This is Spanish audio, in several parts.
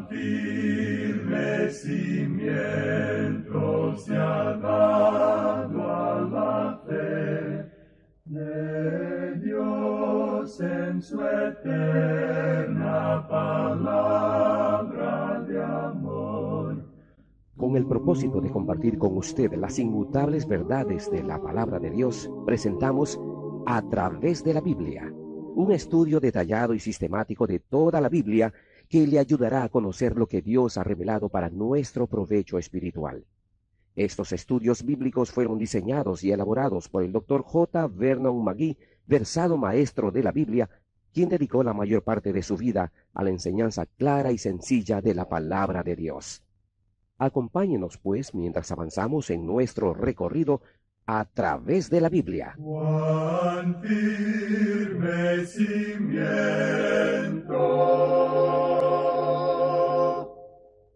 firme cimiento se ha dado a la fe de Dios en su eterna palabra de amor. Con el propósito de compartir con usted las inmutables verdades de la palabra de Dios, presentamos A través de la Biblia, un estudio detallado y sistemático de toda la Biblia que le ayudará a conocer lo que Dios ha revelado para nuestro provecho espiritual. Estos estudios bíblicos fueron diseñados y elaborados por el Dr. J. Vernon McGee, versado maestro de la Biblia, quien dedicó la mayor parte de su vida a la enseñanza clara y sencilla de la palabra de Dios. Acompáñenos, pues, mientras avanzamos en nuestro recorrido a través de la Biblia. Cuán firme cimiento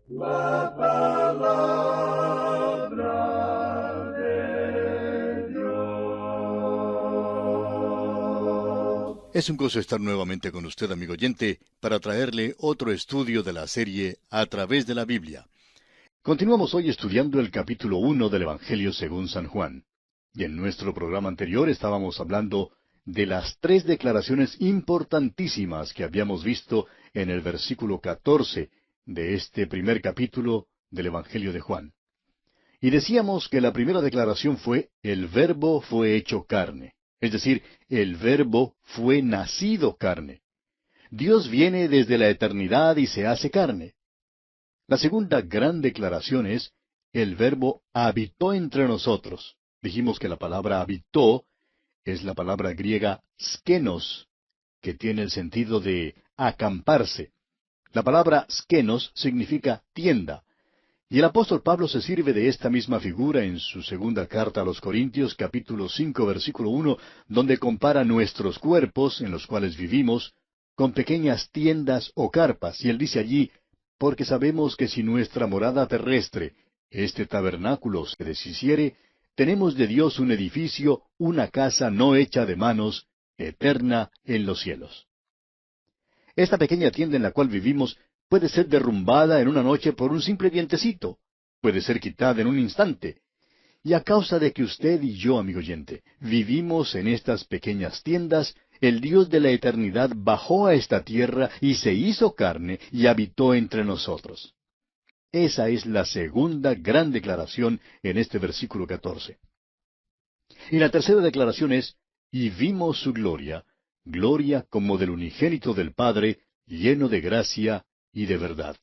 la palabra de Dios. Es un gozo estar nuevamente con usted, amigo oyente, para traerle otro estudio de la serie A través de la Biblia. Continuamos hoy estudiando el capítulo 1 del Evangelio según San Juan. Y en nuestro programa anterior estábamos hablando de las 3 declaraciones importantísimas que habíamos visto en el versículo 14 de este primer capítulo del Evangelio de Juan. Y decíamos que la primera declaración fue: el Verbo fue hecho carne. Es decir, el Verbo fue nacido carne. Dios viene desde la eternidad y se hace carne. La segunda gran declaración es: el Verbo habitó entre nosotros. Dijimos que la palabra habitó es la palabra griega skenos, que tiene el sentido de acamparse. La palabra skenos significa tienda. Y el apóstol Pablo se sirve de esta misma figura en su segunda carta a los Corintios, capítulo 5, versículo 1, donde compara nuestros cuerpos, en los cuales vivimos, con pequeñas tiendas o carpas. Y él dice allí: porque sabemos que si nuestra morada terrestre, este tabernáculo, se deshiciere, tenemos de Dios un edificio, una casa no hecha de manos, eterna en los cielos. Esta pequeña tienda en la cual vivimos puede ser derrumbada en una noche por un simple vientecito. Puede ser quitada en un instante. Y a causa de que usted y yo, amigo oyente, vivimos en estas pequeñas tiendas, el Dios de la eternidad bajó a esta tierra y se hizo carne y habitó entre nosotros. Esa es la segunda gran declaración en este versículo 14. Y la tercera declaración es: y vimos su gloria, gloria como del unigénito del Padre, lleno de gracia y de verdad.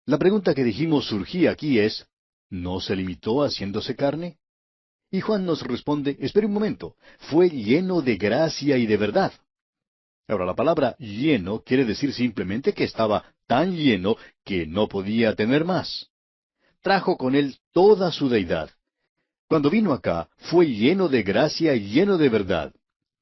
La pregunta que dijimos surgía aquí es: ¿no se limitó haciéndose carne? Y Juan nos responde: espere un momento, fue lleno de gracia y de verdad. Ahora, la palabra lleno quiere decir simplemente que estaba tan lleno que no podía tener más. Trajo con él toda su deidad. Cuando vino acá, fue lleno de gracia y lleno de verdad.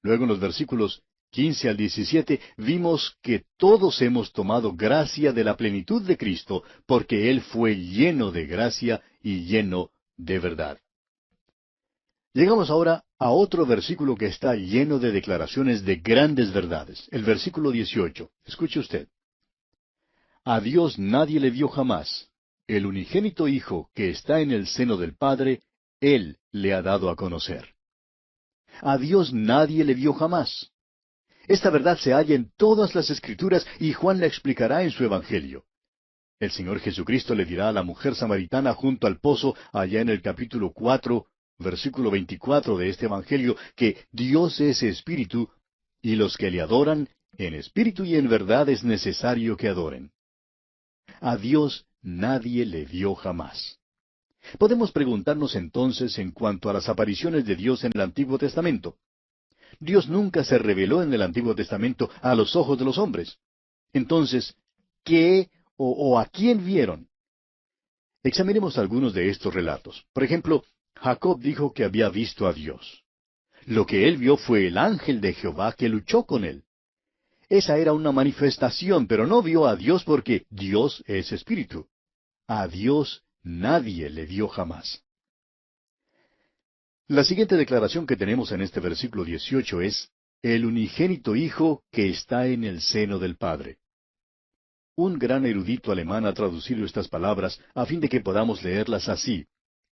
Luego en los versículos 15 al 17 vimos que todos hemos tomado gracia de la plenitud de Cristo, porque Él fue lleno de gracia y lleno de verdad. Llegamos ahora a otro versículo que está lleno de declaraciones de grandes verdades. El versículo 18. Escuche usted. A Dios nadie le vio jamás. El unigénito Hijo que está en el seno del Padre, Él le ha dado a conocer. A Dios nadie le vio jamás. Esta verdad se halla en todas las Escrituras y Juan la explicará en su Evangelio. El Señor Jesucristo le dirá a la mujer samaritana junto al pozo, allá en el capítulo 4, versículo 24 de este Evangelio, que Dios es Espíritu, y los que le adoran, en espíritu y en verdad es necesario que adoren. A Dios nadie le vio jamás. Podemos preguntarnos entonces en cuanto a las apariciones de Dios en el Antiguo Testamento. Dios nunca se reveló en el Antiguo Testamento a los ojos de los hombres. Entonces, ¿qué o a quién vieron? Examinemos algunos de estos relatos. Por ejemplo, Jacob dijo que había visto a Dios. Lo que él vio fue el ángel de Jehová que luchó con él. Esa era una manifestación, pero no vio a Dios porque Dios es espíritu. A Dios nadie le vio jamás. La siguiente declaración que tenemos en este versículo 18 es: el unigénito Hijo que está en el seno del Padre. Un gran erudito alemán ha traducido estas palabras a fin de que podamos leerlas así: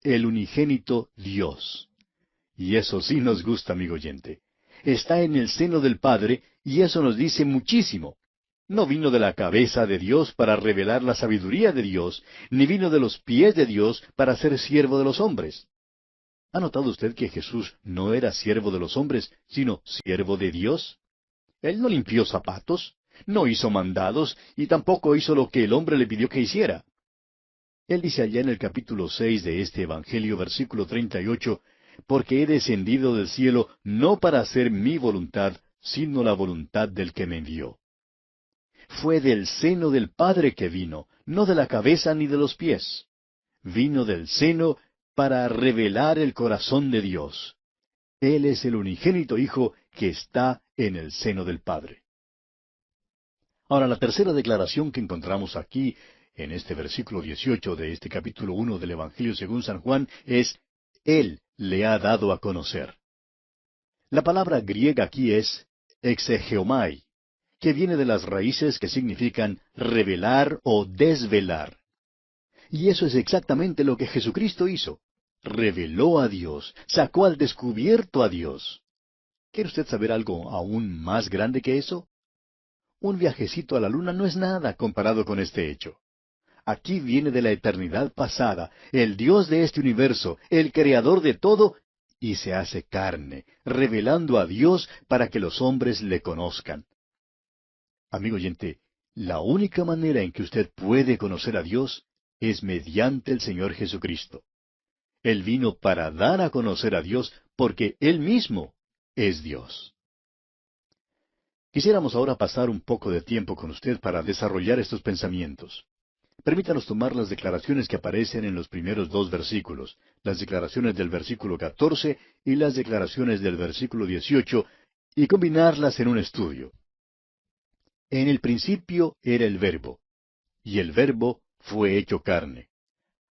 el unigénito Dios. Y eso sí nos gusta, amigo oyente. Está en el seno del Padre, y eso nos dice muchísimo. No vino de la cabeza de Dios para revelar la sabiduría de Dios, ni vino de los pies de Dios para ser siervo de los hombres. ¿Ha notado usted que Jesús no era siervo de los hombres, sino siervo de Dios? Él no limpió zapatos, no hizo mandados, y tampoco hizo lo que el hombre le pidió que hiciera. Él dice allá en el capítulo 6 de este Evangelio, versículo 38, porque he descendido del cielo no para hacer mi voluntad, sino la voluntad del que me envió. Fue del seno del Padre que vino, no de la cabeza ni de los pies. Vino del seno para revelar el corazón de Dios. Él es el unigénito Hijo que está en el seno del Padre. Ahora, la tercera declaración que encontramos aquí, en este versículo 18 de este capítulo 1 del Evangelio según San Juan, es: Él le ha dado a conocer. La palabra griega aquí es exegeomai, que viene de las raíces que significan revelar o desvelar. Y eso es exactamente lo que Jesucristo hizo. Reveló a Dios, sacó al descubierto a Dios. ¿Quiere usted saber algo aún más grande que eso? Un viajecito a la luna no es nada comparado con este hecho. Aquí viene de la eternidad pasada, el Dios de este universo, el creador de todo, y se hace carne, revelando a Dios para que los hombres le conozcan. Amigo oyente, la única manera en que usted puede conocer a Dios es mediante el Señor Jesucristo. Él vino para dar a conocer a Dios porque Él mismo es Dios. Quisiéramos ahora pasar un poco de tiempo con usted para desarrollar estos pensamientos. Permítanos tomar las declaraciones que aparecen en los primeros dos versículos, las declaraciones del versículo 14 y las declaraciones del versículo 18, y combinarlas en un estudio. En el principio era el Verbo, y el Verbo fue hecho carne.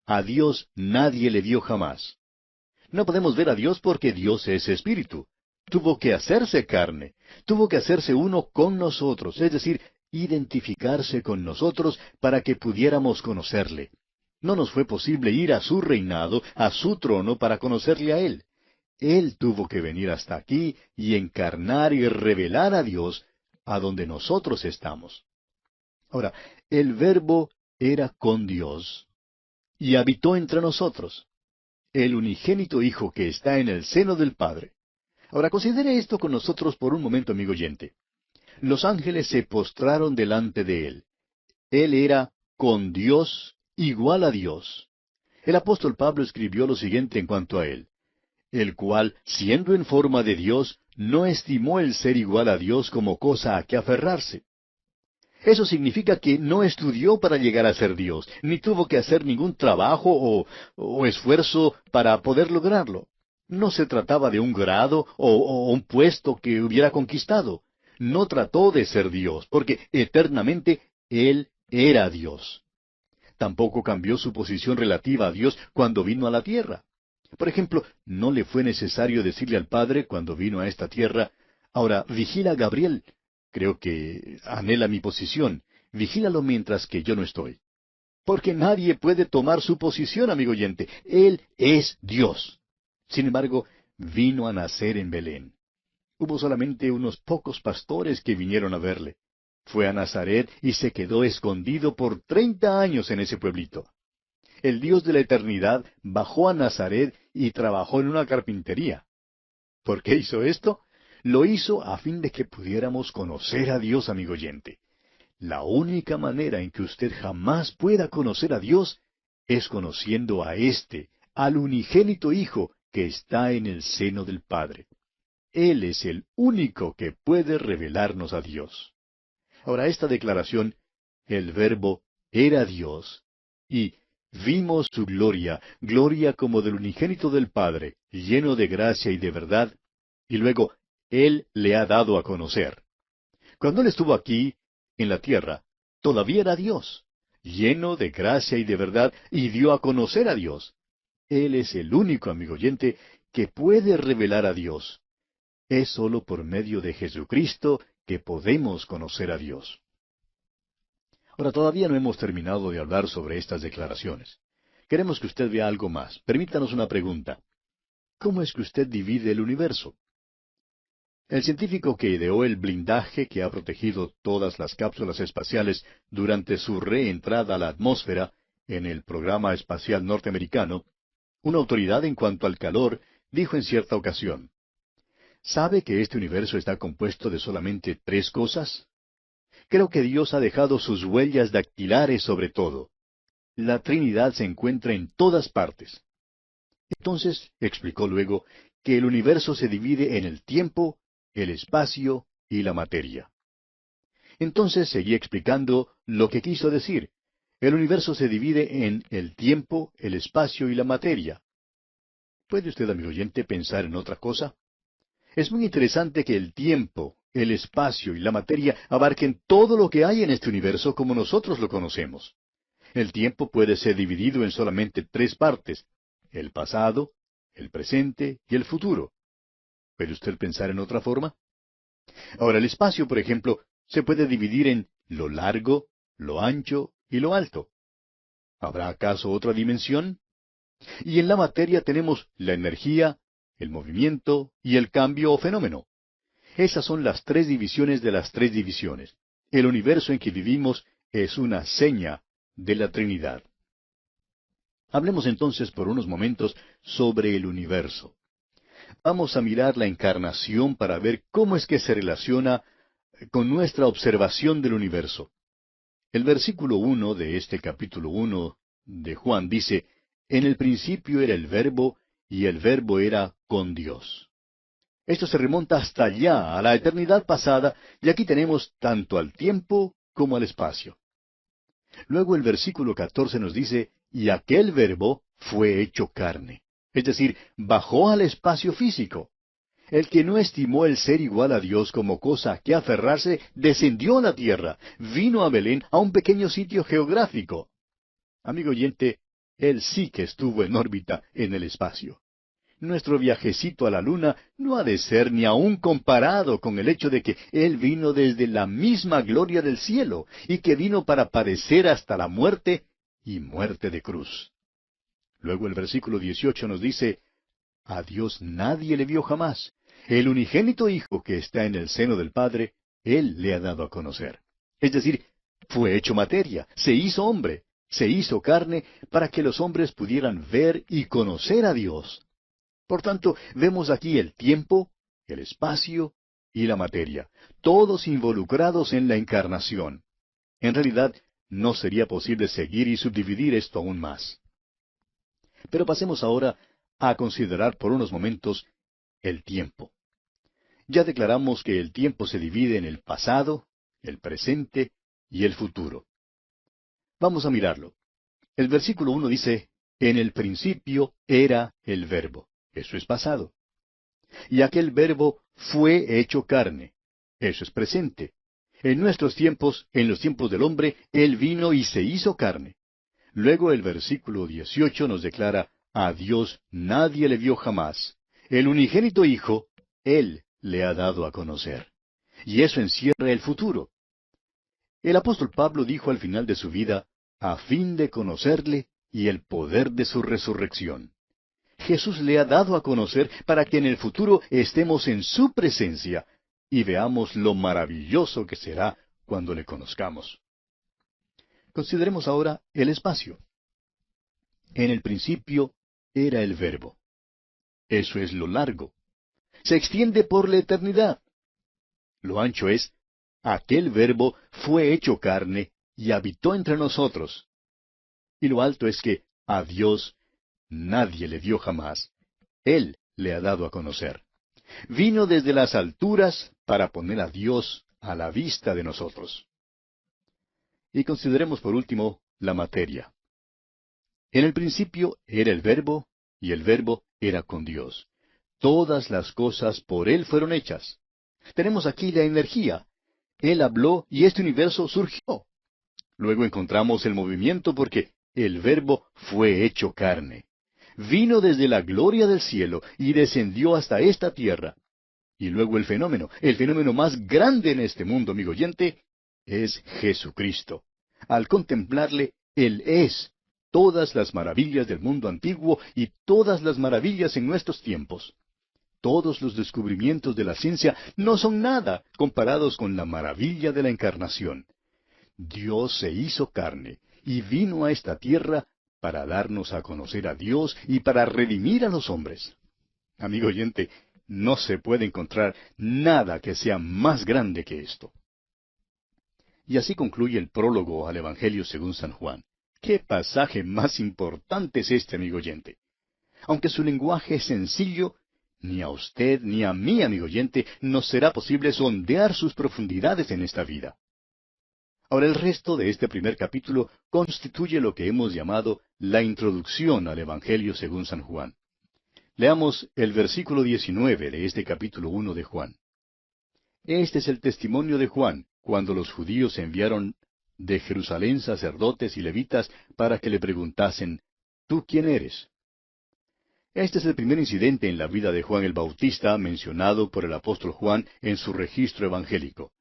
A Dios nadie le vio jamás. No podemos ver a Dios porque Dios es espíritu. Tuvo que hacerse carne, tuvo que hacerse uno con nosotros, es decir, identificarse con nosotros para que pudiéramos conocerle. No nos fue posible ir a su reinado, a su trono, para conocerle a Él. Él tuvo que venir hasta aquí y encarnar y revelar a Dios a donde nosotros estamos. Ahora, el Verbo era con Dios y habitó entre nosotros. El unigénito Hijo que está en el seno del Padre. Ahora considere esto con nosotros por un momento, amigo oyente. Los ángeles se postraron delante de Él. Él era con Dios, igual a Dios. El apóstol Pablo escribió lo siguiente en cuanto a Él: el cual, siendo en forma de Dios, no estimó el ser igual a Dios como cosa a que aferrarse. Eso significa que no estudió para llegar a ser Dios, ni tuvo que hacer ningún trabajo o esfuerzo para poder lograrlo. No se trataba de un grado o un puesto que hubiera conquistado. No trató de ser Dios, porque eternamente Él era Dios. Tampoco cambió su posición relativa a Dios cuando vino a la tierra. Por ejemplo, no le fue necesario decirle al Padre cuando vino a esta tierra: ahora vigila a Gabriel. Creo que anhela mi posición. Vigílalo mientras que yo no estoy. Porque nadie puede tomar su posición, amigo oyente. Él es Dios. Sin embargo, vino a nacer en Belén. Hubo solamente unos pocos pastores que vinieron a verle. Fue a Nazaret y se quedó escondido por 30 años en ese pueblito. El Dios de la eternidad bajó a Nazaret y trabajó en una carpintería. ¿Por qué hizo esto? Lo hizo a fin de que pudiéramos conocer a Dios, amigo oyente. La única manera en que usted jamás pueda conocer a Dios es conociendo a al unigénito Hijo que está en el seno del Padre. Él es el único que puede revelarnos a Dios. Ahora, esta declaración, el Verbo era Dios, y vimos su gloria, gloria como del unigénito del Padre, lleno de gracia y de verdad, y luego, Él le ha dado a conocer. Cuando Él estuvo aquí, en la tierra, todavía era Dios, lleno de gracia y de verdad, y dio a conocer a Dios. Él es el único, amigo oyente, que puede revelar a Dios. Es sólo por medio de Jesucristo que podemos conocer a Dios. Ahora, todavía no hemos terminado de hablar sobre estas declaraciones. Queremos que usted vea algo más. Permítanos una pregunta. ¿Cómo es que usted divide el universo? El científico que ideó el blindaje que ha protegido todas las cápsulas espaciales durante su reentrada a la atmósfera en el programa espacial norteamericano, una autoridad en cuanto al calor, dijo en cierta ocasión, ¿sabe que este universo está compuesto de solamente 3 cosas? Creo que Dios ha dejado sus huellas dactilares sobre todo. La Trinidad se encuentra en todas partes. Entonces, explicó luego, que el universo se divide en el tiempo, el espacio y la materia. Entonces seguí explicando lo que quiso decir. El universo se divide en el tiempo, el espacio y la materia. ¿Puede usted, amigo oyente, pensar en otra cosa? Es muy interesante que el tiempo, el espacio y la materia abarquen todo lo que hay en este universo como nosotros lo conocemos. El tiempo puede ser dividido en solamente 3 partes: el pasado, el presente y el futuro. ¿Puede usted pensar en otra forma? Ahora, el espacio, por ejemplo, se puede dividir en lo largo, lo ancho y lo alto. ¿Habrá acaso otra dimensión? Y en la materia tenemos la energía, el movimiento y el cambio o fenómeno. Esas son las 3 divisiones de las 3 divisiones. El universo en que vivimos es una seña de la Trinidad. Hablemos entonces por unos momentos sobre el universo. Vamos a mirar la encarnación para ver cómo es que se relaciona con nuestra observación del universo. El versículo 1 de este capítulo 1 de Juan dice, en el principio era el Verbo, y el Verbo era con Dios. Esto se remonta hasta allá, a la eternidad pasada, y aquí tenemos tanto al tiempo como al espacio. Luego el versículo 14 nos dice, y aquel Verbo fue hecho carne. Es decir, bajó al espacio físico. El que no estimó el ser igual a Dios como cosa a que aferrarse, descendió a la tierra, vino a Belén, a un pequeño sitio geográfico. Amigo oyente, Él sí que estuvo en órbita en el espacio. Nuestro viajecito a la luna no ha de ser ni aun comparado con el hecho de que Él vino desde la misma gloria del cielo, y que vino para padecer hasta la muerte, y muerte de cruz. Luego el versículo 18 nos dice, a Dios nadie le vio jamás. El unigénito Hijo que está en el seno del Padre, Él le ha dado a conocer. Es decir, fue hecho materia, se hizo hombre, se hizo carne, para que los hombres pudieran ver y conocer a Dios. Por tanto, vemos aquí el tiempo, el espacio y la materia, todos involucrados en la encarnación. En realidad, no sería posible seguir y subdividir esto aún más. Pero pasemos ahora a considerar por unos momentos el tiempo. Ya declaramos que el tiempo se divide en el pasado, el presente y el futuro. Vamos a mirarlo. El versículo 1 dice, en el principio era el Verbo. Eso es pasado. Y aquel Verbo fue hecho carne. Eso es presente. En nuestros tiempos, en los tiempos del hombre, Él vino y se hizo carne. Luego el versículo 18 nos declara, a Dios nadie le vio jamás. El unigénito Hijo, Él le ha dado a conocer. Y eso encierra el futuro. El apóstol Pablo dijo al final de su vida, a fin de conocerle y el poder de su resurrección. Jesús le ha dado a conocer para que en el futuro estemos en su presencia y veamos lo maravilloso que será cuando le conozcamos. Consideremos ahora el espacio. En el principio era el Verbo. Eso es lo largo. Se extiende por la eternidad. Lo ancho es, aquel Verbo fue hecho carne y habitó entre nosotros. Y lo alto es que a Dios nadie le dio jamás. Él le ha dado a conocer. Vino desde las alturas para poner a Dios a la vista de nosotros. Y consideremos por último la materia. En el principio era el Verbo, y el Verbo era con Dios. Todas las cosas por Él fueron hechas. Tenemos aquí la energía. Él habló y este universo surgió. Luego encontramos el movimiento porque el Verbo fue hecho carne. Vino desde la gloria del cielo y descendió hasta esta tierra. Y luego el fenómeno más grande en este mundo, amigo oyente, es Jesucristo. al contemplarle, Él es todas las maravillas del mundo antiguo y todas las maravillas en nuestros tiempos. Todos los descubrimientos de la ciencia no son nada comparados con la maravilla de la encarnación. Dios se hizo carne y vino a esta tierra para darnos a conocer a Dios y para redimir a los hombres. Amigo oyente, no se puede encontrar nada que sea más grande que esto. Y así concluye el prólogo al Evangelio según San Juan. ¿Qué pasaje más importante es este, amigo oyente? Aunque su lenguaje es sencillo, ni a usted ni a mí, amigo oyente, nos será posible sondear sus profundidades en esta vida. Ahora, el resto de este primer capítulo constituye lo que hemos llamado la introducción al Evangelio según San Juan. Leamos el versículo 19 de este capítulo 1 de Juan. Este es el testimonio de Juan, cuando los judíos enviaron de Jerusalén sacerdotes y levitas para que le preguntasen, ¿tú quién eres? Este es el primer incidente en la vida de Juan el Bautista mencionado por el apóstol Juan en su registro evangélico.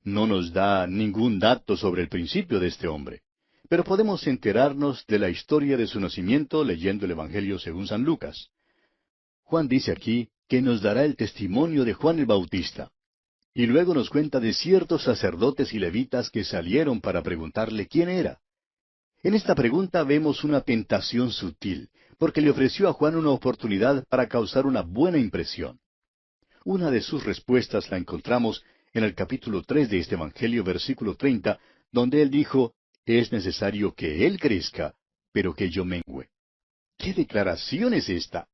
No nos da ningún dato sobre el principio de este hombre, pero podemos enterarnos de la historia de su nacimiento leyendo el Evangelio según San Lucas. Juan dice aquí que nos dará el testimonio de Juan el Bautista, y luego nos cuenta de ciertos sacerdotes y levitas que salieron para preguntarle quién era. En esta pregunta vemos una tentación sutil, porque le ofreció a Juan una oportunidad para causar una buena impresión. Una de sus respuestas la encontramos en el capítulo 3 de este Evangelio, versículo 30, donde él dijo, es necesario que Él crezca, pero que yo mengüe. ¿Qué declaración es esta?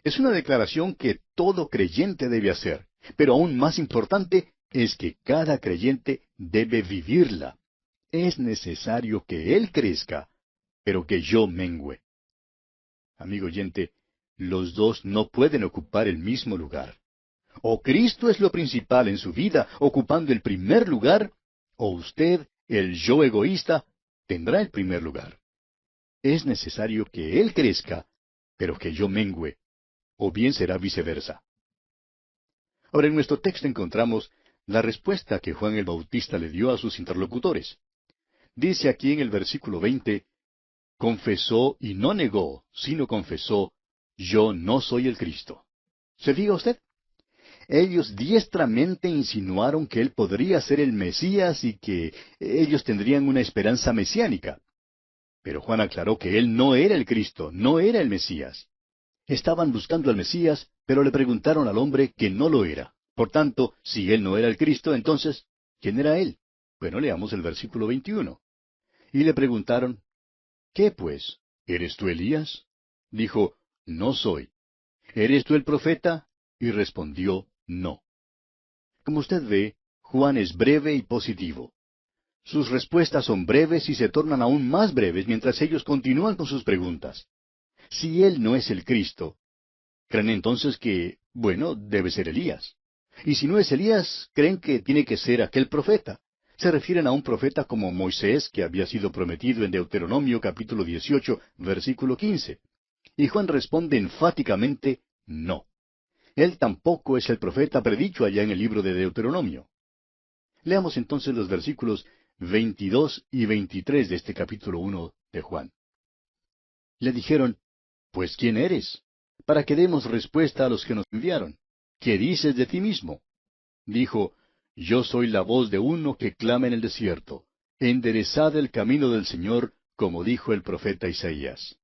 Es una declaración que todo creyente debe hacer, pero aún más importante es que cada creyente debe vivirla. Es necesario que Él crezca, pero que yo mengüe. Amigo oyente, los dos no pueden ocupar el mismo lugar. O Cristo es lo principal en su vida, ocupando el primer lugar, o usted, el yo egoísta, tendrá el primer lugar. Es necesario que Él crezca, pero que yo mengüe, o bien será viceversa. Ahora, en nuestro texto encontramos la respuesta que Juan el Bautista le dio a sus interlocutores. Dice aquí en el versículo 20, confesó y no negó, sino confesó, yo no soy el Cristo. ¿Se fija usted? Ellos diestramente insinuaron que él podría ser el Mesías y que ellos tendrían una esperanza mesiánica. Pero Juan aclaró que él no era el Cristo, no era el Mesías. Estaban buscando al Mesías, pero le preguntaron al hombre que no lo era. Por tanto, si él no era el Cristo, entonces, ¿quién era él? Bueno, leamos el versículo 21. Y le preguntaron, ¿qué pues? ¿Eres tú Elías? Dijo, no soy. ¿Eres tú el profeta? Y respondió, no. Como usted ve, Juan es breve y positivo. Sus respuestas son breves y se tornan aún más breves mientras ellos continúan con sus preguntas. Si él no es el Cristo, creen entonces que, bueno, debe ser Elías. Y si no es Elías, creen que tiene que ser aquel profeta. Se refieren a un profeta como Moisés, que había sido prometido en Deuteronomio capítulo 18, versículo 15. Y Juan responde enfáticamente, no. Él tampoco es el profeta predicho allá en el libro de Deuteronomio. Leamos entonces los versículos 22 y 23 de este capítulo 1 de Juan. Le dijeron, pues ¿quién eres? Para que demos respuesta a los que nos enviaron. ¿Qué dices de ti mismo? Dijo, yo soy la voz de uno que clama en el desierto. Enderezad el camino del Señor, como dijo el profeta Isaías.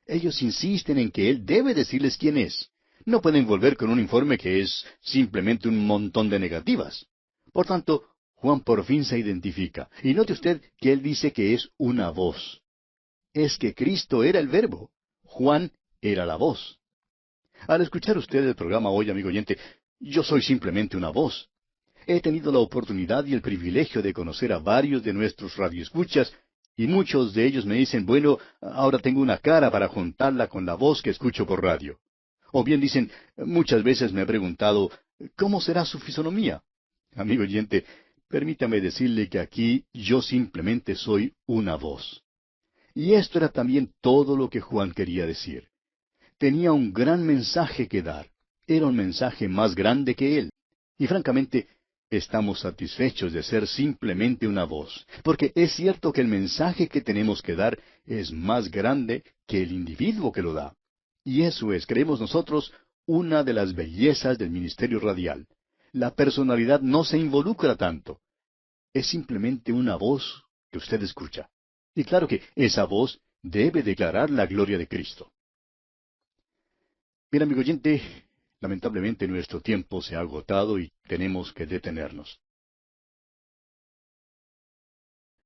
Ellos insisten en que él debe decirles quién es. No pueden volver con un informe que es simplemente un montón de negativas. Por tanto, Juan por fin se identifica. Y note usted que él dice que es una voz. Es que Cristo era el verbo. Juan era la voz. Al escuchar usted el programa hoy, amigo oyente, yo soy simplemente una voz. He tenido la oportunidad y el privilegio de conocer a varios de nuestros radioescuchas, y muchos de ellos me dicen, bueno, ahora tengo una cara para juntarla con la voz que escucho por radio. O bien dicen, muchas veces me he preguntado, ¿cómo será su fisonomía? Amigo oyente, permítame decirle que aquí yo simplemente soy una voz. Y esto era también todo lo que Juan quería decir. Tenía un gran mensaje que dar. Era un mensaje más grande que él. Y francamente, estamos satisfechos de ser simplemente una voz, porque es cierto que el mensaje que tenemos que dar es más grande que el individuo que lo da. Y eso es, creemos nosotros, una de las bellezas del ministerio radial. La personalidad no se involucra tanto. Es simplemente una voz que usted escucha. Y claro que esa voz debe declarar la gloria de Cristo. Bien, amigo oyente, lamentablemente nuestro tiempo se ha agotado y tenemos que detenernos.